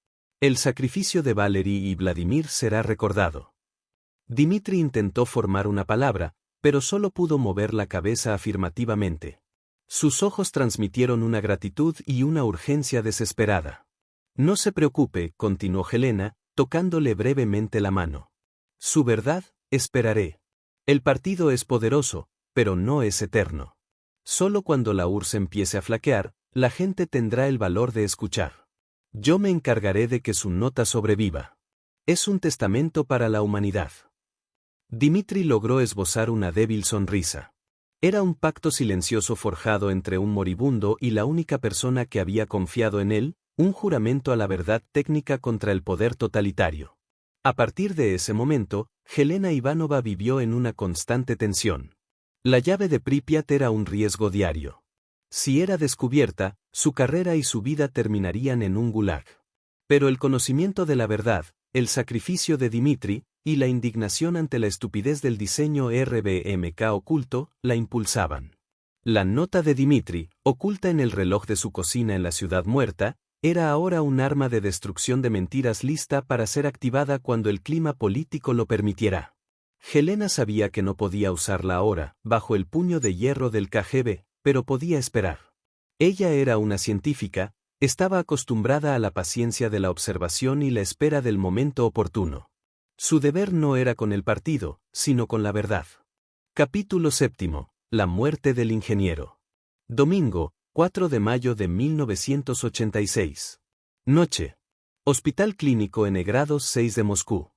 El sacrificio de Valery y Vladimir será recordado». Dmitri intentó formar una palabra, pero solo pudo mover la cabeza afirmativamente. Sus ojos transmitieron una gratitud y una urgencia desesperada. «No se preocupe», continuó Helena, tocándole brevemente la mano. «Su verdad, esperaré. El partido es poderoso, pero no es eterno. Solo cuando la URSS empiece a flaquear, la gente tendrá el valor de escuchar. Yo me encargaré de que su nota sobreviva. Es un testamento para la humanidad». Dmitri logró esbozar una débil sonrisa. Era un pacto silencioso forjado entre un moribundo y la única persona que había confiado en él, un juramento a la verdad técnica contra el poder totalitario. A partir de ese momento, Helena Ivanova vivió en una constante tensión. La llave de Pripyat era un riesgo diario. Si era descubierta, su carrera y su vida terminarían en un gulag. Pero el conocimiento de la verdad, el sacrificio de Dmitri, y la indignación ante la estupidez del diseño RBMK oculto, la impulsaban. La nota de Dmitri, oculta en el reloj de su cocina en la ciudad muerta, era ahora un arma de destrucción de mentiras lista para ser activada cuando el clima político lo permitiera. Helena sabía que no podía usarla ahora, bajo el puño de hierro del KGB, pero podía esperar. Ella era una científica, estaba acostumbrada a la paciencia de la observación y la espera del momento oportuno. Su deber no era con el partido, sino con la verdad. Capítulo 7. La muerte del ingeniero. Domingo, 4 de mayo de 1986. Noche. Hospital Clínico en Grado 6 de Moscú.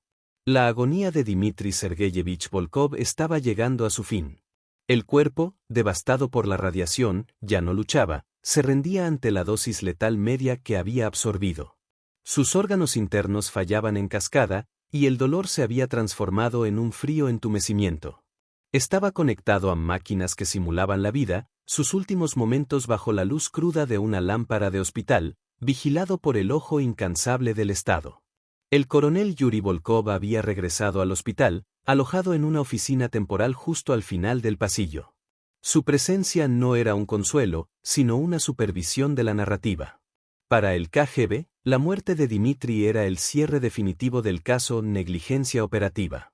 La agonía de Dmitri Sergeyevich Volkov estaba llegando a su fin. El cuerpo, devastado por la radiación, ya no luchaba, se rendía ante la dosis letal media que había absorbido. Sus órganos internos fallaban en cascada, y el dolor se había transformado en un frío entumecimiento. Estaba conectado a máquinas que simulaban la vida, sus últimos momentos bajo la luz cruda de una lámpara de hospital, vigilado por el ojo incansable del Estado. El coronel Yuri Volkov había regresado al hospital, alojado en una oficina temporal justo al final del pasillo. Su presencia no era un consuelo, sino una supervisión de la narrativa. Para el KGB, la muerte de Dmitri era el cierre definitivo del caso negligencia operativa.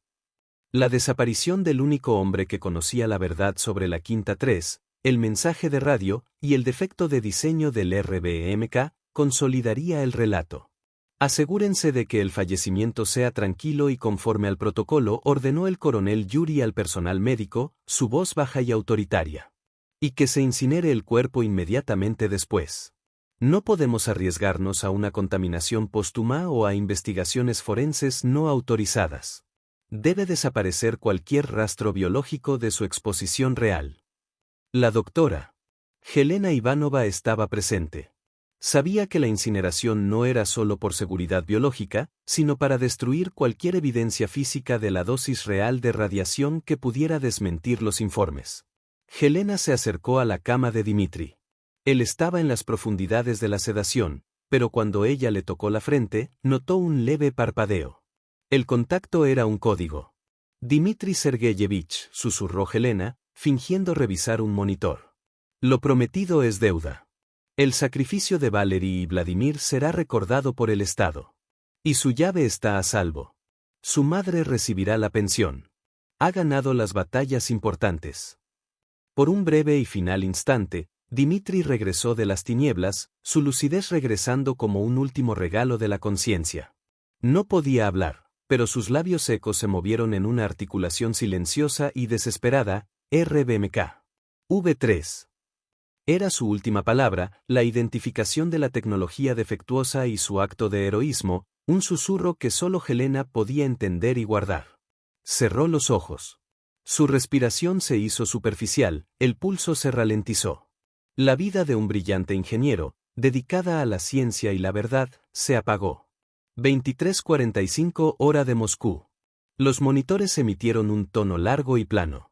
La desaparición del único hombre que conocía la verdad sobre la Quinta 3, el mensaje de radio y el defecto de diseño del RBMK consolidaría el relato. Asegúrense de que el fallecimiento sea tranquilo y conforme al protocolo, ordenó el coronel Yuri al personal médico, su voz baja y autoritaria. Y que se incinere el cuerpo inmediatamente después. No podemos arriesgarnos a una contaminación póstuma o a investigaciones forenses no autorizadas. Debe desaparecer cualquier rastro biológico de su exposición real. La doctora Helena Ivanova estaba presente. Sabía que la incineración no era solo por seguridad biológica, sino para destruir cualquier evidencia física de la dosis real de radiación que pudiera desmentir los informes. Helena se acercó a la cama de Dmitri. Él estaba en las profundidades de la sedación, pero cuando ella le tocó la frente, notó un leve parpadeo. El contacto era un código. Dmitri Sergeyevich, susurró Helena, fingiendo revisar un monitor. Lo prometido es deuda. El sacrificio de Valery y Vladimir será recordado por el Estado. Y su llave está a salvo. Su madre recibirá la pensión. Ha ganado las batallas importantes. Por un breve y final instante, Dmitri regresó de las tinieblas, su lucidez regresando como un último regalo de la conciencia. No podía hablar, pero sus labios secos se movieron en una articulación silenciosa y desesperada, RBMK. V3. Era su última palabra, la identificación de la tecnología defectuosa y su acto de heroísmo, un susurro que solo Helena podía entender y guardar. Cerró los ojos. Su respiración se hizo superficial, el pulso se ralentizó. La vida de un brillante ingeniero, dedicada a la ciencia y la verdad, se apagó. 23:45 hora de Moscú. Los monitores emitieron un tono largo y plano.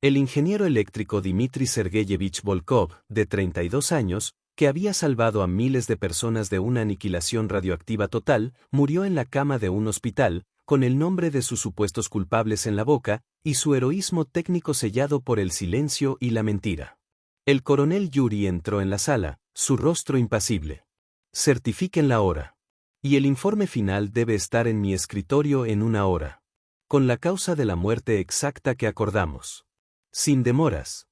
El ingeniero eléctrico Dmitri Sergeyevich Volkov, de 32 años, que había salvado a miles de personas de una aniquilación radioactiva total, murió en la cama de un hospital, con el nombre de sus supuestos culpables en la boca, y su heroísmo técnico sellado por el silencio y la mentira. El coronel Yuri entró en la sala, su rostro impasible. Certifiquen la hora. Y el informe final debe estar en mi escritorio en 1 hora. Con la causa de la muerte exacta que acordamos. Sin demoras.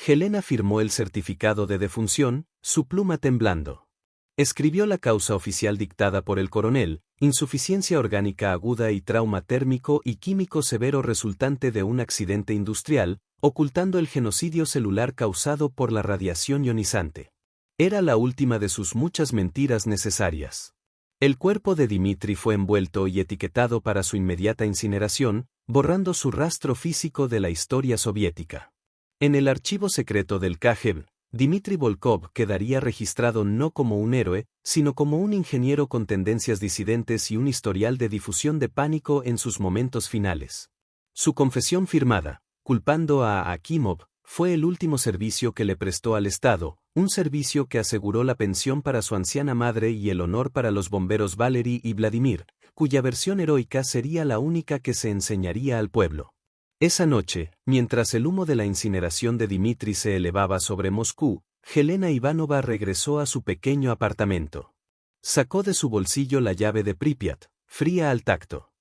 Helena firmó el certificado de defunción, su pluma temblando. Escribió la causa oficial dictada por el coronel, insuficiencia orgánica aguda y trauma térmico y químico severo resultante de un accidente industrial, ocultando el genocidio celular causado por la radiación ionizante. Era la última de sus muchas mentiras necesarias. El cuerpo de Dmitri fue envuelto y etiquetado para su inmediata incineración, borrando su rastro físico de la historia soviética. En el archivo secreto del KGB, Dmitri Volkov quedaría registrado no como un héroe, sino como un ingeniero con tendencias disidentes y un historial de difusión de pánico en sus momentos finales. Su confesión firmada, culpando a Akimov, fue el último servicio que le prestó al Estado, un servicio que aseguró la pensión para su anciana madre y el honor para los bomberos Valery y Vladimir, cuya versión heroica sería la única que se enseñaría al pueblo. Esa noche, mientras el humo de la incineración de Dmitri se elevaba sobre Moscú, Helena Ivanova regresó a su pequeño apartamento. Sacó de su bolsillo la llave de Pripyat, fría al tacto.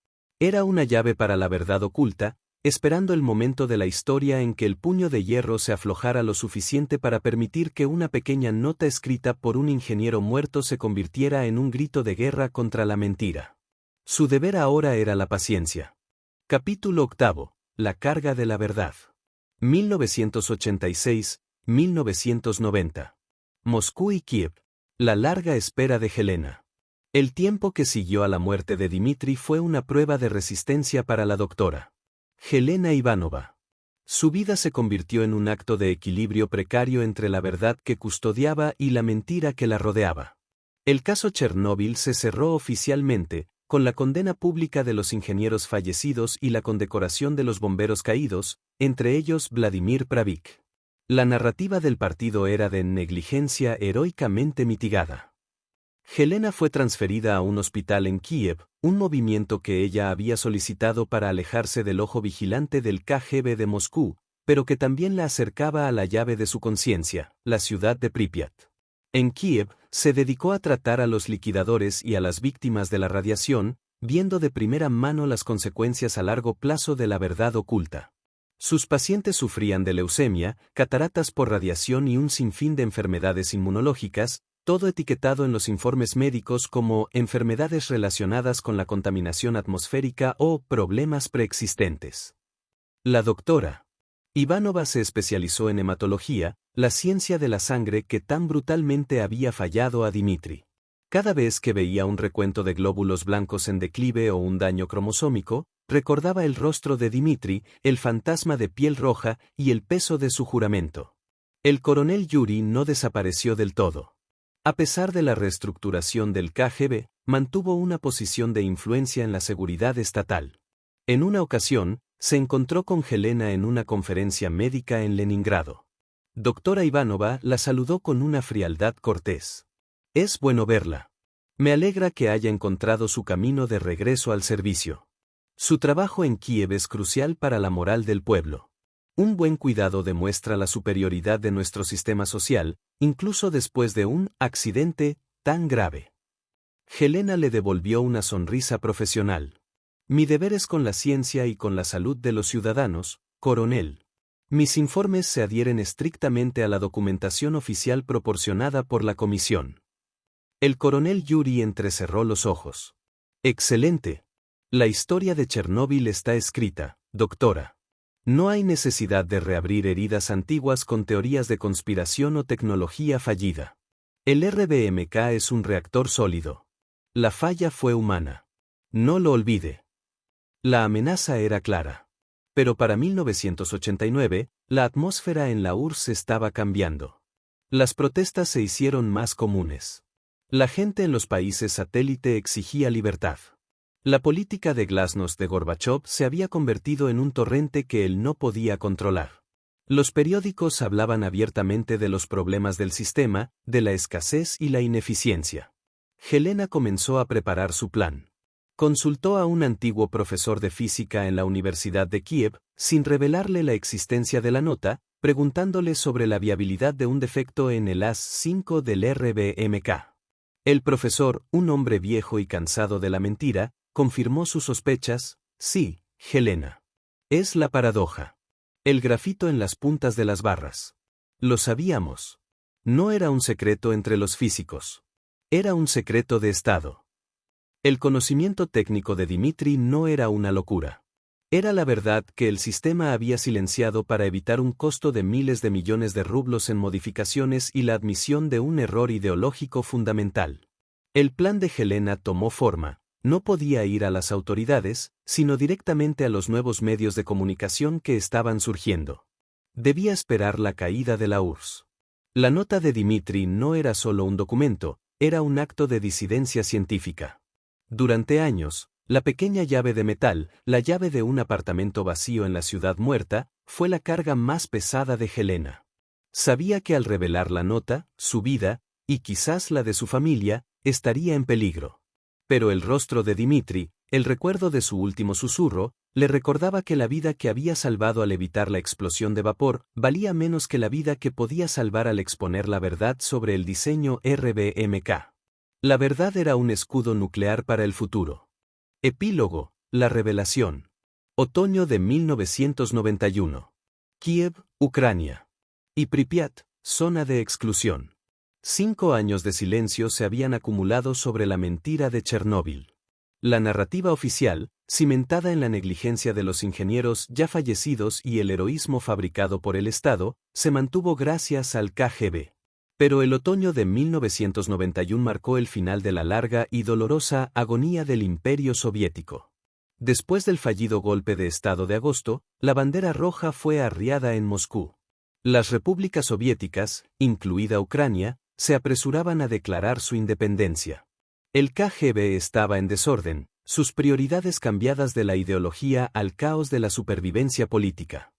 Era una llave para la verdad oculta, esperando el momento de la historia en que el puño de hierro se aflojara lo suficiente para permitir que una pequeña nota escrita por un ingeniero muerto se convirtiera en un grito de guerra contra la mentira. Su deber ahora era la paciencia. Capítulo 8. La carga de la verdad. 1986-1990. Moscú y Kiev. La larga espera de Helena. El tiempo que siguió a la muerte de Dmitri fue una prueba de resistencia para la doctora Helena Ivanova. Su vida se convirtió en un acto de equilibrio precario entre la verdad que custodiaba y la mentira que la rodeaba. El caso Chernóbil se cerró oficialmente, con la condena pública de los ingenieros fallecidos y la condecoración de los bomberos caídos, entre ellos Vladimir Pravik. La narrativa del partido era de negligencia heroicamente mitigada. Helena fue transferida a un hospital en Kiev, un movimiento que ella había solicitado para alejarse del ojo vigilante del KGB de Moscú, pero que también la acercaba a la llave de su conciencia, la ciudad de Pripyat. En Kiev, se dedicó a tratar a los liquidadores y a las víctimas de la radiación, viendo de primera mano las consecuencias a largo plazo de la verdad oculta. Sus pacientes sufrían de leucemia, cataratas por radiación y un sinfín de enfermedades inmunológicas, todo etiquetado en los informes médicos como enfermedades relacionadas con la contaminación atmosférica o problemas preexistentes. La doctora Ivanova se especializó en hematología, la ciencia de la sangre que tan brutalmente había fallado a Dmitri. Cada vez que veía un recuento de glóbulos blancos en declive o un daño cromosómico, recordaba el rostro de Dmitri, el fantasma de piel roja y el peso de su juramento. El coronel Yuri no desapareció del todo. A pesar de la reestructuración del KGB, mantuvo una posición de influencia en la seguridad estatal. En una ocasión, se encontró con Helena en una conferencia médica en Leningrado. Doctora Ivanova la saludó con una frialdad cortés. Es bueno verla. Me alegra que haya encontrado su camino de regreso al servicio. Su trabajo en Kiev es crucial para la moral del pueblo. Un buen cuidado demuestra la superioridad de nuestro sistema social, incluso después de un accidente tan grave. Helena le devolvió una sonrisa profesional. Mi deber es con la ciencia y con la salud de los ciudadanos, coronel. Mis informes se adhieren estrictamente a la documentación oficial proporcionada por la comisión. El coronel Yuri entrecerró los ojos. Excelente. La historia de Chernóbil está escrita, doctora. No hay necesidad de reabrir heridas antiguas con teorías de conspiración o tecnología fallida. El RBMK es un reactor sólido. La falla fue humana. No lo olvide. La amenaza era clara. Pero para 1989, la atmósfera en la URSS estaba cambiando. Las protestas se hicieron más comunes. La gente en los países satélite exigía libertad. La política de glasnost de Gorbachov se había convertido en un torrente que él no podía controlar. Los periódicos hablaban abiertamente de los problemas del sistema, de la escasez y la ineficiencia. Helena comenzó a preparar su plan. Consultó a un antiguo profesor de física en la Universidad de Kiev, sin revelarle la existencia de la nota, preguntándole sobre la viabilidad de un defecto en el AS-5 del RBMK. El profesor, un hombre viejo y cansado de la mentira, confirmó sus sospechas. Sí, Helena. Es la paradoja. El grafito en las puntas de las barras. Lo sabíamos. No era un secreto entre los físicos. Era un secreto de Estado. El conocimiento técnico de Dmitri no era una locura. Era la verdad que el sistema había silenciado para evitar un costo de miles de millones de rublos en modificaciones y la admisión de un error ideológico fundamental. El plan de Helena tomó forma. No podía ir a las autoridades, sino directamente a los nuevos medios de comunicación que estaban surgiendo. Debía esperar la caída de la URSS. La nota de Dmitri no era solo un documento, era un acto de disidencia científica. Durante años, la pequeña llave de metal, la llave de un apartamento vacío en la ciudad muerta, fue la carga más pesada de Helena. Sabía que al revelar la nota, su vida, y quizás la de su familia, estaría en peligro. Pero el rostro de Dmitri, el recuerdo de su último susurro, le recordaba que la vida que había salvado al evitar la explosión de vapor valía menos que la vida que podía salvar al exponer la verdad sobre el diseño RBMK. La verdad era un escudo nuclear para el futuro. Epílogo, la revelación. Otoño de 1991. Kiev, Ucrania. Y Pripyat, zona de exclusión. 5 años de silencio se habían acumulado sobre la mentira de Chernóbil. La narrativa oficial, cimentada en la negligencia de los ingenieros ya fallecidos y el heroísmo fabricado por el Estado, se mantuvo gracias al KGB. Pero el otoño de 1991 marcó el final de la larga y dolorosa agonía del Imperio Soviético. Después del fallido golpe de Estado de agosto, la bandera roja fue arriada en Moscú. Las repúblicas soviéticas, incluida Ucrania, se apresuraban a declarar su independencia. El KGB estaba en desorden, sus prioridades cambiadas de la ideología al caos de la supervivencia política.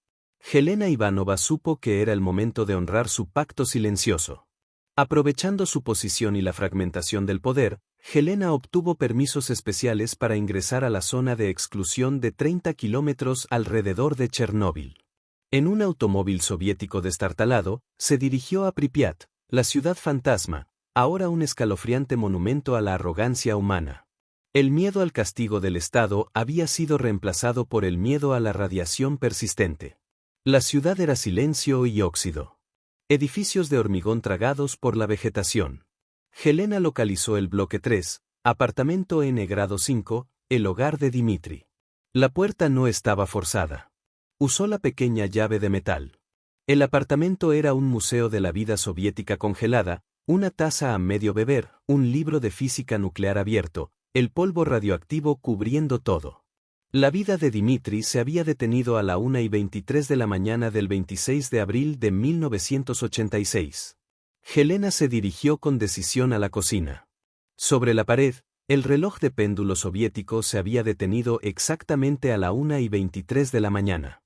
Helena Ivanova supo que era el momento de honrar su pacto silencioso. Aprovechando su posición y la fragmentación del poder, Helena obtuvo permisos especiales para ingresar a la zona de exclusión de 30 kilómetros alrededor de Chernóbil. En un automóvil soviético destartalado, se dirigió a Pripyat, la ciudad fantasma, ahora un escalofriante monumento a la arrogancia humana. El miedo al castigo del Estado había sido reemplazado por el miedo a la radiación persistente. La ciudad era silencio y óxido. Edificios de hormigón tragados por la vegetación. Helena localizó el bloque 3, apartamento N grado 5, el hogar de Dmitri. La puerta no estaba forzada. Usó la pequeña llave de metal. El apartamento era un museo de la vida soviética congelada, una taza a medio beber, un libro de física nuclear abierto, el polvo radioactivo cubriendo todo. La vida de Dmitri se había detenido a la 1:23 de la mañana del 26 de abril de 1986. Helena se dirigió con decisión a la cocina. Sobre la pared, el reloj de péndulo soviético se había detenido exactamente a la 1:23 de la mañana.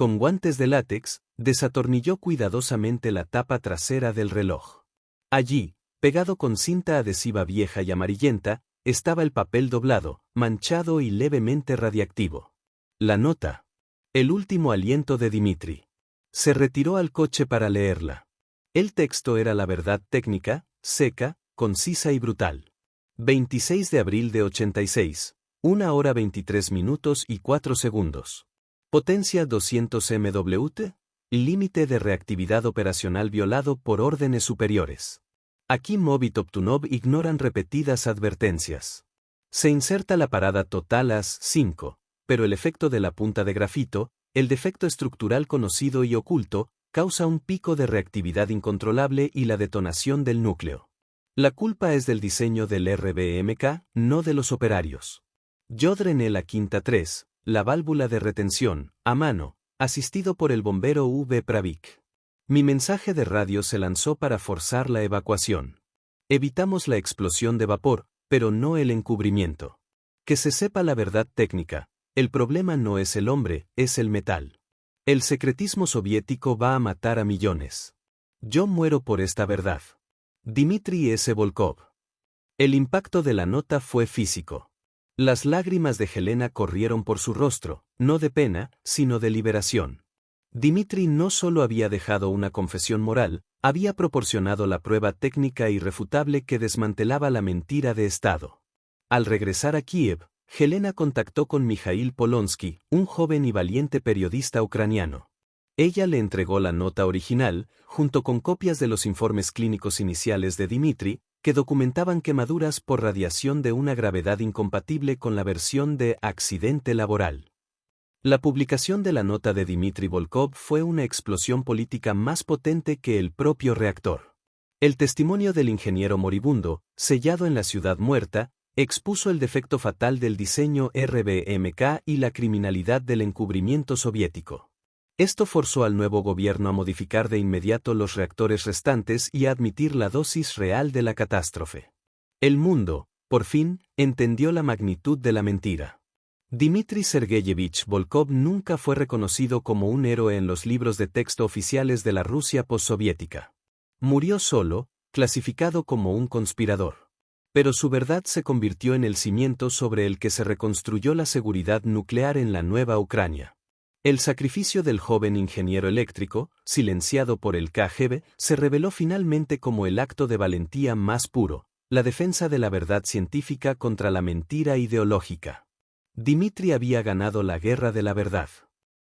Con guantes de látex, desatornilló cuidadosamente la tapa trasera del reloj. Allí, pegado con cinta adhesiva vieja y amarillenta, estaba el papel doblado, manchado y levemente radiactivo. La nota. El último aliento de Dmitri. Se retiró al coche para leerla. El texto era la verdad técnica, seca, concisa y brutal. 26 de abril de 86, 1 hora 23 minutos y 4 segundos. Potencia 200 MW, límite de reactividad operacional violado por órdenes superiores. Aquí Mob y Toptunov ignoran repetidas advertencias. Se inserta la parada total AS 5, pero el efecto de la punta de grafito, el defecto estructural conocido y oculto, causa un pico de reactividad incontrolable y la detonación del núcleo. La culpa es del diseño del RBMK, no de los operarios. Yo drené la quinta 3, la válvula de retención, a mano, asistido por el bombero V. Pravik. Mi mensaje de radio se lanzó para forzar la evacuación. Evitamos la explosión de vapor, pero no el encubrimiento. Que se sepa la verdad técnica, el problema no es el hombre, es el metal. El secretismo soviético va a matar a millones. Yo muero por esta verdad. Dmitri S. Volkov. El impacto de la nota fue físico. Las lágrimas de Helena corrieron por su rostro, no de pena, sino de liberación. Dmitri no solo había dejado una confesión moral, había proporcionado la prueba técnica irrefutable que desmantelaba la mentira de Estado. Al regresar a Kiev, Helena contactó con Mikhail Polonsky, un joven y valiente periodista ucraniano. Ella le entregó la nota original, junto con copias de los informes clínicos iniciales de Dmitri, que documentaban quemaduras por radiación de una gravedad incompatible con la versión de accidente laboral. La publicación de la nota de Dmitri Volkov fue una explosión política más potente que el propio reactor. El testimonio del ingeniero moribundo, sellado en la ciudad muerta, expuso el defecto fatal del diseño RBMK y la criminalidad del encubrimiento soviético. Esto forzó al nuevo gobierno a modificar de inmediato los reactores restantes y a admitir la dosis real de la catástrofe. El mundo, por fin, entendió la magnitud de la mentira. Dmitri Sergeyevich Volkov nunca fue reconocido como un héroe en los libros de texto oficiales de la Rusia postsoviética. Murió solo, clasificado como un conspirador. Pero su verdad se convirtió en el cimiento sobre el que se reconstruyó la seguridad nuclear en la nueva Ucrania. El sacrificio del joven ingeniero eléctrico, silenciado por el KGB, se reveló finalmente como el acto de valentía más puro, la defensa de la verdad científica contra la mentira ideológica. Dmitri había ganado la guerra de la verdad.